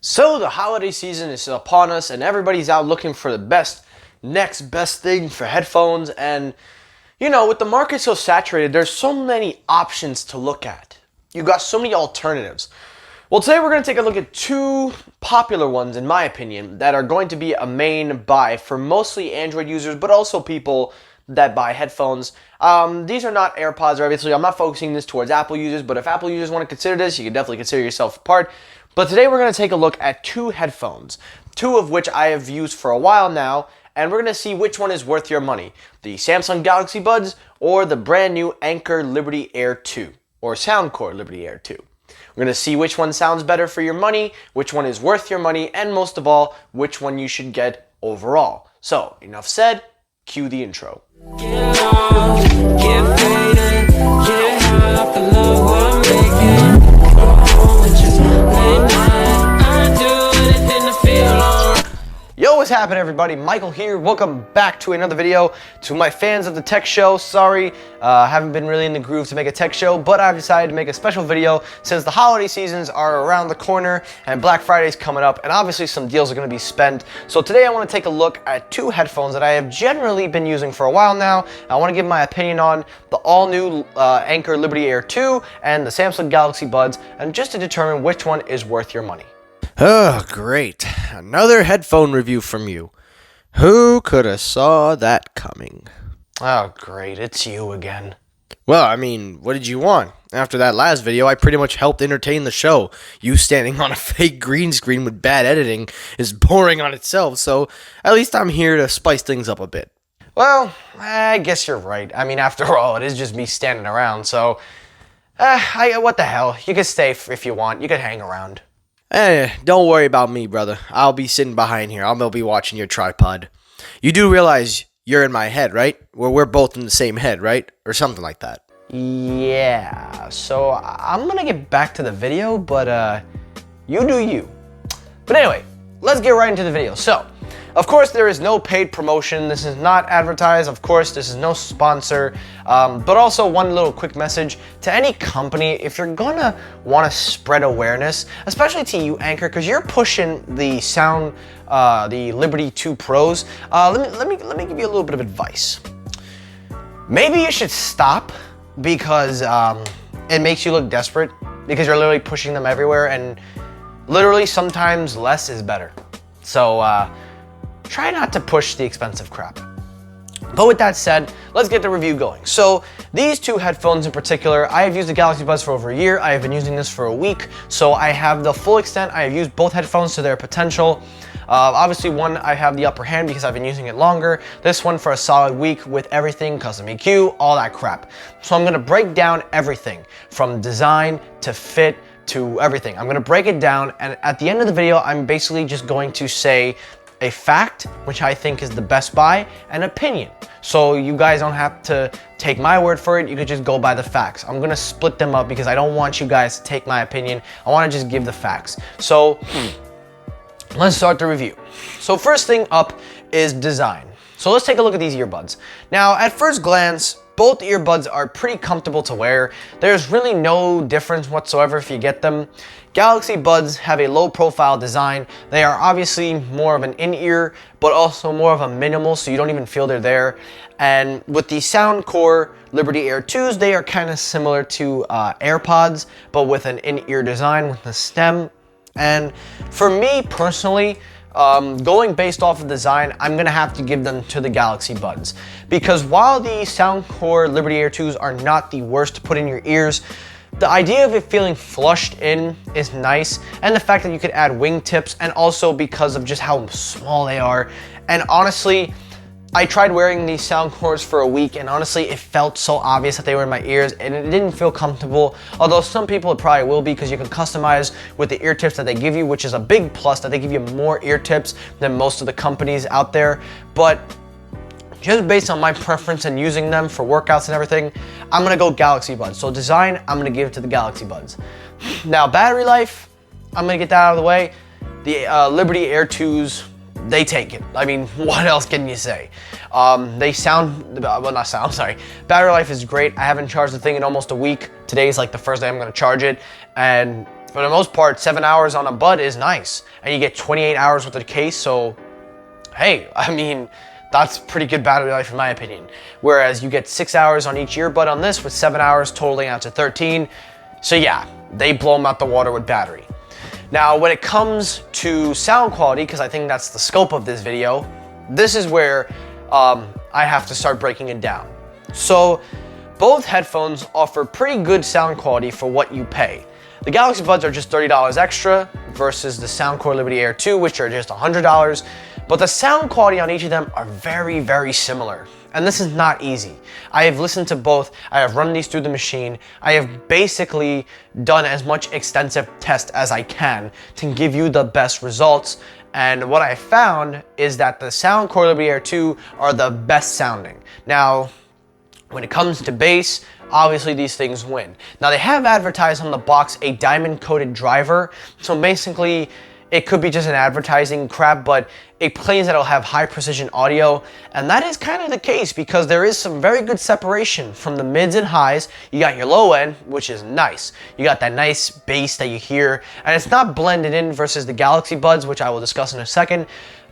So the holiday season is upon us and everybody's out looking for the next best thing for headphones. And with the market so saturated, there's so many options to look at. You got so many alternatives. Well, today we're going to take a look at two popular ones, in my opinion, that are going to be a main buy for mostly Android users, but also people that buy headphones. These are not AirPods, obviously. I'm not focusing this towards Apple users, but if Apple users want to consider this, you can definitely consider yourself a part. But today we're going to take a look at two headphones, two of which I have used for a while now, and we're going to see which one is worth your money, the Samsung Galaxy Buds or the brand new Anker Liberty Air 2, or Soundcore Liberty Air 2. We're going to see which one sounds better for your money, which one is worth your money, and most of all, which one you should get overall. So, enough said, cue the intro. Get on, get faded, get high off the love I'm making. Go home with just late night. I do anything to feel alright. Yo, what's happening, everybody? Michael here. Welcome back to another video. To my fans of the tech show, sorry, haven't been really in the groove to make a tech show, but I've decided to make a special video since the holiday seasons are around the corner and Black Friday's coming up, and obviously some deals are going to be spent. So today I want to take a look at two headphones that I have generally been using for a while now. I want to give my opinion on the all-new Anker Liberty Air 2 and the Samsung Galaxy Buds, and just to determine which one is worth your money. Oh, great. Another headphone review from you. Who could have saw that coming? Oh, great. It's you again. Well, I mean, what did you want? After that last video, I pretty much helped entertain the show. You standing on a fake green screen with bad editing is boring on itself, so at least I'm here to spice things up a bit. Well, I guess you're right. I mean, after all, it is just me standing around, so what the hell? You can stay if you want. You can hang around. Don't worry about me, brother. I'll be sitting behind here. I'll be watching your tripod. You do realize you're in my head, right? We're both in the same head, right? Or something like that. Yeah, so I'm gonna get back to the video, but you do you. But anyway, let's get right into the video. So, of course, there is no paid promotion. This is not advertised. Of course, this is no sponsor. But also one little quick message to any company: if you're gonna want to spread awareness, especially to you, Anker, because you're pushing the the Liberty 2 Pros. Let me give you a little bit of advice. Maybe you should stop because it makes you look desperate because you're literally pushing them everywhere, and literally sometimes less is better. So try not to push the expensive crap. But with that said, let's get the review going. So these two headphones in particular, I have used the Galaxy Buds for over a year. I have been using this for a week, so I have the full extent. I have used both headphones to their potential. Obviously, one, I have the upper hand because I've been using it longer. This one for a solid week with everything, custom EQ, all that crap. So I'm gonna break down everything from design to fit to everything. I'm gonna break it down, and at the end of the video, I'm basically just going to say a fact, which I think is the best buy, and opinion. So you guys don't have to take my word for it, you could just go by the facts. I'm gonna split them up because I don't want you guys to take my opinion. I wanna just give the facts. So let's start the review. So first thing up is design. So let's take a look at these earbuds. Now, at first glance, both earbuds are pretty comfortable to wear. There's really no difference whatsoever if you get them. Galaxy Buds have a low profile design. They are obviously more of an in-ear, but also more of a minimal, so you don't even feel they're there. And with the Soundcore Liberty Air 2s, they are kind of similar to AirPods, but with an in-ear design with the stem. And for me personally, going based off of design, I'm gonna have to give them to the Galaxy Buds, because while the Soundcore Liberty Air 2s are not the worst to put in your ears, the idea of it feeling flushed in is nice, and the fact that you could add wingtips, and also because of just how small they are. And honestly, I tried wearing these Soundcores for a week, and honestly, it felt so obvious that they were in my ears, and it didn't feel comfortable. Although some people it probably will be, because you can customize with the ear tips that they give you, which is a big plus, that they give you more ear tips than most of the companies out there. But just based on my preference and using them for workouts and everything, I'm gonna go Galaxy Buds. So design, I'm gonna give it to the Galaxy Buds. Now battery life, I'm gonna get that out of the way. The Liberty Air 2s, they take it. I mean, what else can you say? They sound, well, not sound, sorry. Battery life is great. I haven't charged the thing in almost a week. Today's like the first day I'm gonna charge it, and for the most part, 7 hours on a bud is nice. And you get 28 hours with the case, so hey, I mean, that's pretty good battery life in my opinion. Whereas you get 6 hours on each earbud on this with 7 hours totaling out to 13. So yeah, they blow them out the water with battery. Now, when it comes to sound quality, because I think that's the scope of this video, this is where I have to start breaking it down. So both headphones offer pretty good sound quality for what you pay. The Galaxy Buds are just $30 extra versus the Soundcore Liberty Air 2, which are just $100. But the sound quality on each of them are very, very similar. And this is not easy. I have listened to both. I have run these through the machine. I have basically done as much extensive test as I can to give you the best results. And what I found is that the Soundcore Liberty Air 2 are the best sounding. Now, when it comes to bass, obviously these things win. Now they have advertised on the box a diamond coated driver. So basically it could be just an advertising crap, but it claims that it'll have high precision audio. And that is kind of the case because there is some very good separation from the mids and highs. You got your low end, which is nice. You got that nice bass that you hear, and it's not blended in versus the Galaxy Buds, which I will discuss in a second.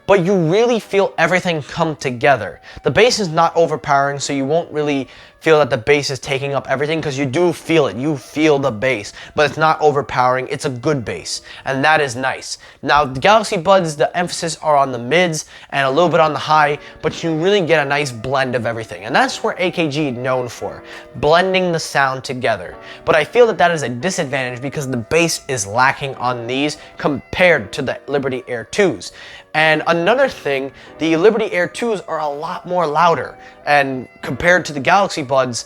But you really feel everything come together. The bass is not overpowering, so you won't really feel that the bass is taking up everything because you do feel it. You feel the bass, but it's not overpowering. It's a good bass, and that is nice. Now, the Galaxy Buds, the emphasis are on the mids and a little bit on the high, but you really get a nice blend of everything. And that's where AKG is known for, blending the sound together. But I feel that that is a disadvantage because the bass is lacking on these compared to the Liberty Air 2s. And another thing, the Liberty Air 2s are a lot more louder. And compared to the Galaxy Buds,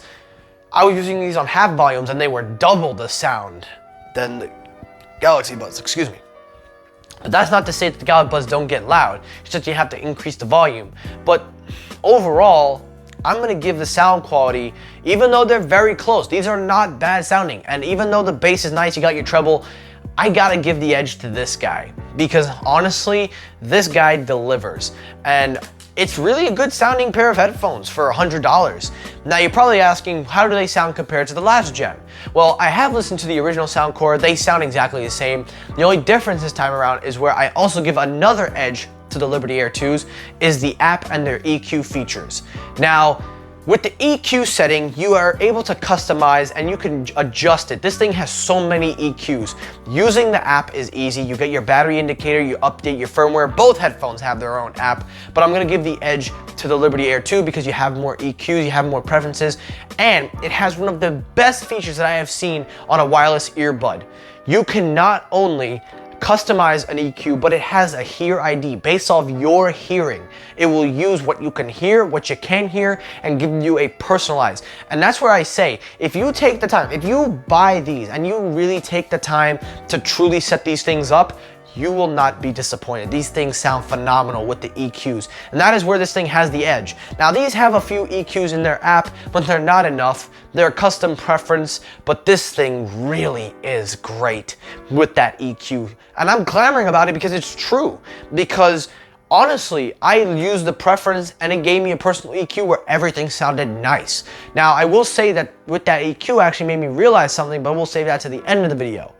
I was using these on half volumes and they were double the sound than the Galaxy Buds, excuse me. But that's not to say that the Galaxy Buds don't get loud, it's just you have to increase the volume. But overall, I'm gonna give the sound quality, even though they're very close, these are not bad sounding. And even though the bass is nice, you got your treble, I gotta give the edge to this guy because honestly, this guy delivers. And it's really a good sounding pair of headphones for $100. Now you're probably asking, how do they sound compared to the last gen? Well, I have listened to the original Soundcore. They sound exactly the same. The only difference this time around is where I also give another edge to the Liberty Air 2s is the app and their EQ features. Now, with the EQ setting, you are able to customize and you can adjust it. This thing has so many EQs. Using the app is easy. You get your battery indicator, you update your firmware. Both headphones have their own app, but I'm gonna give the edge to the Liberty Air 2 because you have more EQs, you have more preferences, and it has one of the best features that I have seen on a wireless earbud. You can not only customize an EQ, but it has a Hear ID based off your hearing. It will use what you can hear, what you can hear, and give you a personalized. And that's where I say, if you take the time, if you buy these and you really take the time to truly set these things up, you will not be disappointed. These things sound phenomenal with the EQs. And that is where this thing has the edge. Now these have a few EQs in their app, but they're not enough. They're a custom preference, but this thing really is great with that EQ. And I'm clamoring about it because it's true. Because honestly, I used the preference and it gave me a personal EQ where everything sounded nice. Now, I will say that with that EQ actually made me realize something, but we'll save that to the end of the video.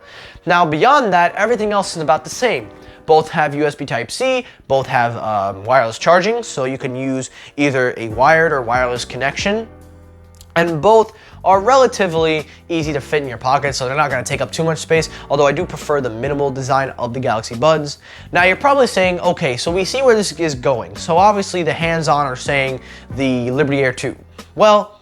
Now, beyond that, everything else is about the same. Both have USB Type-C, both have wireless charging, so you can use either a wired or wireless connection. And both are relatively easy to fit in your pocket, so they're not gonna take up too much space, although I do prefer the minimal design of the Galaxy Buds. Now you're probably saying, okay, so we see where this is going. So obviously the hands-on are saying the Liberty Air 2. Well,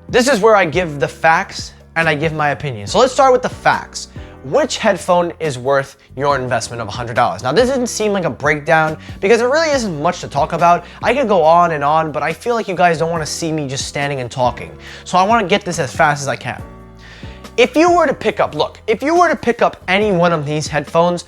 this is where I give the facts and I give my opinion. So let's start with the facts. Which headphone is worth your investment of $100? Now, this doesn't seem like a breakdown because there really isn't much to talk about. I could go on and on, but I feel like you guys don't want to see me just standing and talking. So I want to get this as fast as I can. If you were to pick up, look, if you were to pick up any one of these headphones,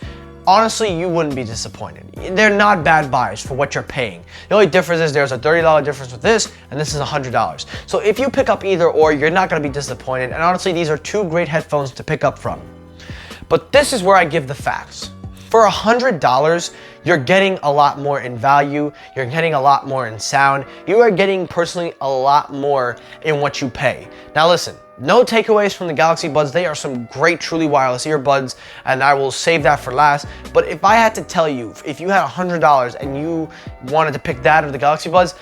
honestly, you wouldn't be disappointed. They're not bad buys for what you're paying. The only difference is there's a $30 difference with this, and this is $100. So if you pick up either or, you're not going to be disappointed. And honestly, these are two great headphones to pick up from. But this is where I give the facts. For $100, you're getting a lot more in value, you're getting a lot more in sound, you are getting personally a lot more in what you pay. Now listen, No takeaways from the Galaxy Buds. They are some great, truly wireless earbuds, and I will save that for last. But if I had to tell you, if you had $100 and you wanted to pick that or the Galaxy Buds,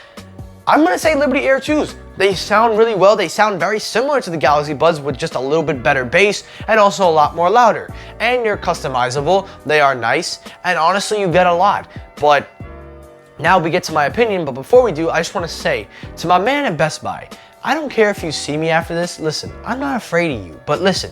I'm gonna say Liberty Air 2s. They sound really well. They sound very similar to the Galaxy Buds with just a little bit better bass and also a lot more louder. And they're customizable. They are nice. And honestly, you get a lot. But now we get to my opinion. But before we do, I just want to say to my man at Best Buy, I don't care if you see me after this. Listen, I'm not afraid of you. But listen,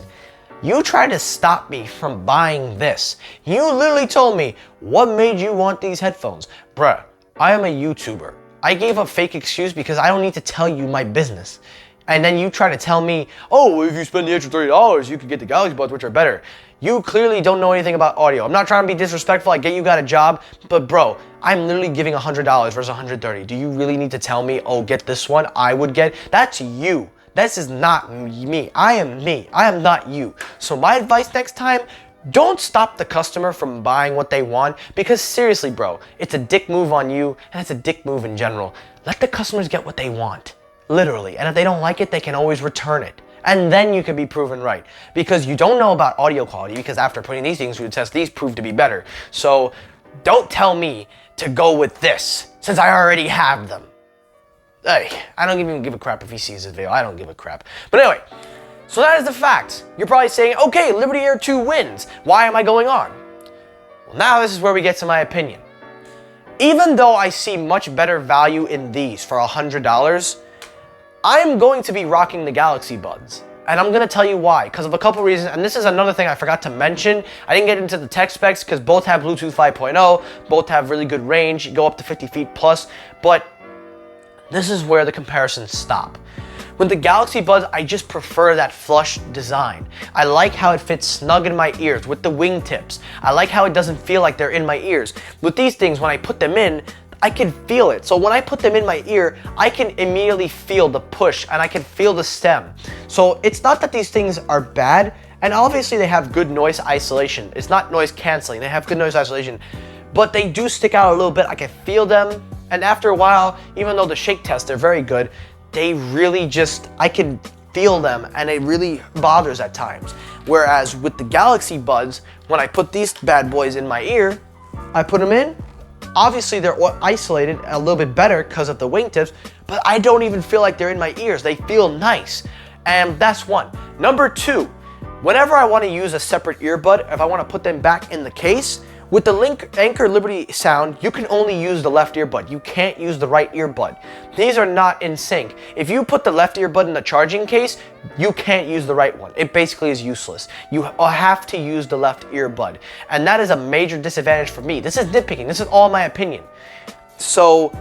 you tried to stop me from buying this. You literally told me, what made you want these headphones? Bruh, I am a YouTuber. I gave a fake excuse because I don't need to tell you my business. And then you try to tell me, oh, well, if you spend the extra $30, you could get the Galaxy Buds, which are better. You clearly don't know anything about audio. I'm not trying to be disrespectful. I get you got a job, but bro, I'm literally giving $100 versus $130. Do you really need to tell me, oh, get this one? I would get. That's you. This is not me. I am me. I am not you. So my advice next time, don't stop the customer from buying what they want, because seriously, bro, it's a dick move on you and it's a dick move in general. Let the customers get what they want, literally. And if they don't like it, they can always return it. And then you can be proven right, because you don't know about audio quality, because after putting these things through the test, these proved to be better. So don't tell me to go with this since I already have them. Hey, I don't even give a crap if he sees this video. I don't give a crap. But anyway, so that is the fact. You're probably saying, okay, Liberty Air 2 wins. Why am I going on? Well, now this is where we get to my opinion. Even though I see much better value in these for $100, I'm going to be rocking the Galaxy Buds. And I'm going to tell you why, because of a couple reasons. And this is another thing I forgot to mention. I didn't get into the tech specs because both have Bluetooth 5.0, both have really good range, you go up to 50 feet plus, but this is where the comparisons stop. With the Galaxy Buds, I just prefer that flush design. I like how it fits snug in my ears with the wingtips. I like how it doesn't feel like they're in my ears. With these things, when I put them in, I can feel it. So when I put them in my ear, I can immediately feel the push and I can feel the stem. So it's not that these things are bad, and obviously they have good noise isolation. It's not noise canceling, they have good noise isolation, but they do stick out a little bit. I can feel them, and after a while, even though the shake tests, they're very good, they really just, I can feel them and it really bothers at times. Whereas with the Galaxy Buds, when I put these bad boys in my ear, I put them in, obviously they're isolated a little bit better because of the wingtips, but I don't even feel like they're in my ears. They feel nice, and that's one. Number two, whenever I want to use a separate earbud, if I want to put them back in the case, with the Anker Liberty sound, you can only use the left earbud. You can't use the right earbud. These are not in sync. If you put the left earbud in the charging case, you can't use the right one. It basically is useless. You have to use the left earbud. And that is a major disadvantage for me. This is nitpicking. This is all my opinion. So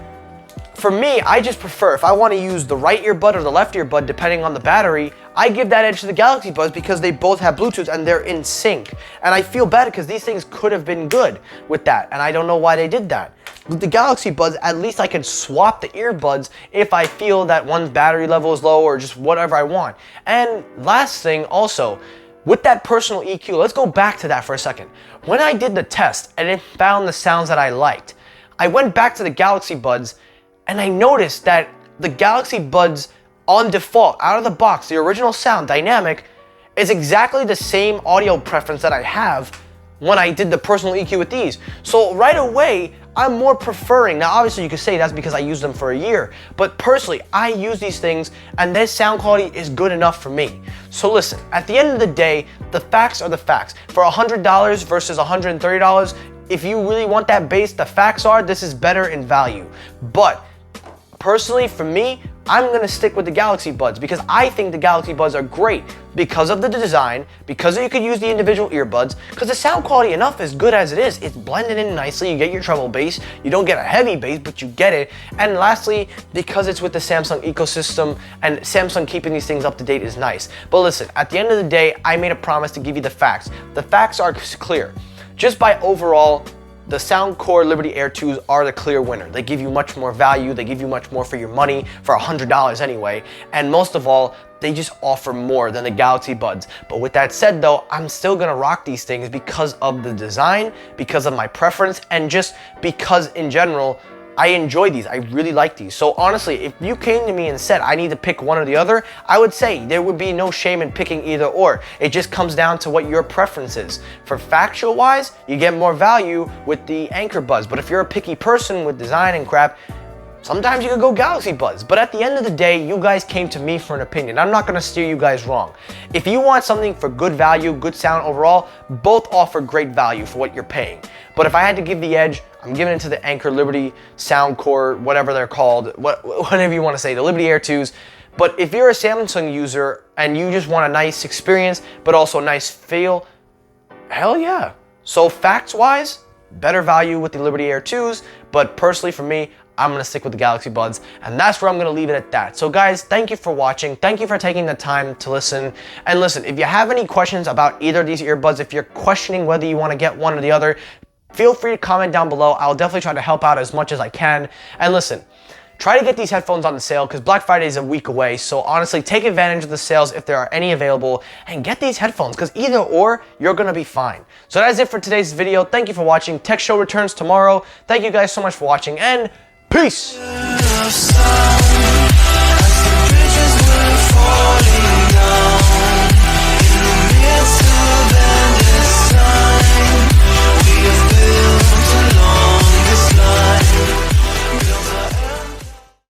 for me, I just prefer, if I want to use the right earbud or the left earbud, depending on the battery, I give that edge to the Galaxy Buds because they both have Bluetooth and they're in sync. And I feel bad because these things could have been good with that, and I don't know why they did that. With the Galaxy Buds, at least I can swap the earbuds if I feel that one's battery level is low or just whatever I want. And last thing also, with that personal EQ, let's go back to that for a second. When I did the test and it found the sounds that I liked, I went back to the Galaxy Buds and I noticed that the Galaxy Buds on default, out of the box, the original sound, dynamic, is exactly the same audio preference that I have when I did the personal EQ with these. So right away, I'm more preferring, now obviously you could say that's because I used them for a year, but personally, I use these things and their sound quality is good enough for me. So listen, at the end of the day, the facts are the facts. For $100 versus $130, if you really want that bass, the facts are this is better in value. But personally, for me, I'm gonna stick with the Galaxy Buds because I think the Galaxy Buds are great because of the design, because you could use the individual earbuds, because the sound quality enough is good as it is. It's blended in nicely, you get your treble bass, you don't get a heavy bass, but you get it. And lastly, because it's with the Samsung ecosystem and Samsung keeping these things up to date is nice. But listen, at the end of the day, I made a promise to give you the facts. The facts are clear. Just by overall, the Soundcore Liberty Air 2s are the clear winner. They give you much more value, they give you much more for your money, for $100 anyway, and most of all, they just offer more than the Galaxy Buds. But with that said though, I'm still gonna rock these things because of the design, because of my preference, and just because in general, I enjoy these. I really like these. So honestly, if you came to me and said I need to pick one or the other, I would say there would be no shame in picking either or. It just comes down to what your preference is. For factual wise, you get more value with the Anker buds. But if you're a picky person with design and crap, sometimes you could go Galaxy buds. But at the end of the day, you guys came to me for an opinion. I'm not gonna steer you guys wrong. If you want something for good value, good sound overall, both offer great value for what you're paying. But if I had to give the edge, I'm giving it to the Anker Liberty Soundcore, whatever they're called, whatever you want to say, the Liberty Air 2s. But if you're a Samsung user and you just want a nice experience, but also a nice feel, hell yeah. So facts-wise, better value with the Liberty Air 2s, but personally for me, I'm gonna stick with the Galaxy Buds, and that's where I'm gonna leave it at that. So guys, thank you for watching. Thank you for taking the time to listen. And listen, if you have any questions about either of these earbuds, if you're questioning whether you wanna get one or the other, feel free to comment down below. I'll definitely try to help out as much as I can. And listen, try to get these headphones on the sale because Black Friday is a week away. So honestly, take advantage of the sales if there are any available and get these headphones because either or, you're gonna be fine. So that's it for today's video. Thank you for watching. Tech Show returns tomorrow. Thank you guys so much for watching and peace.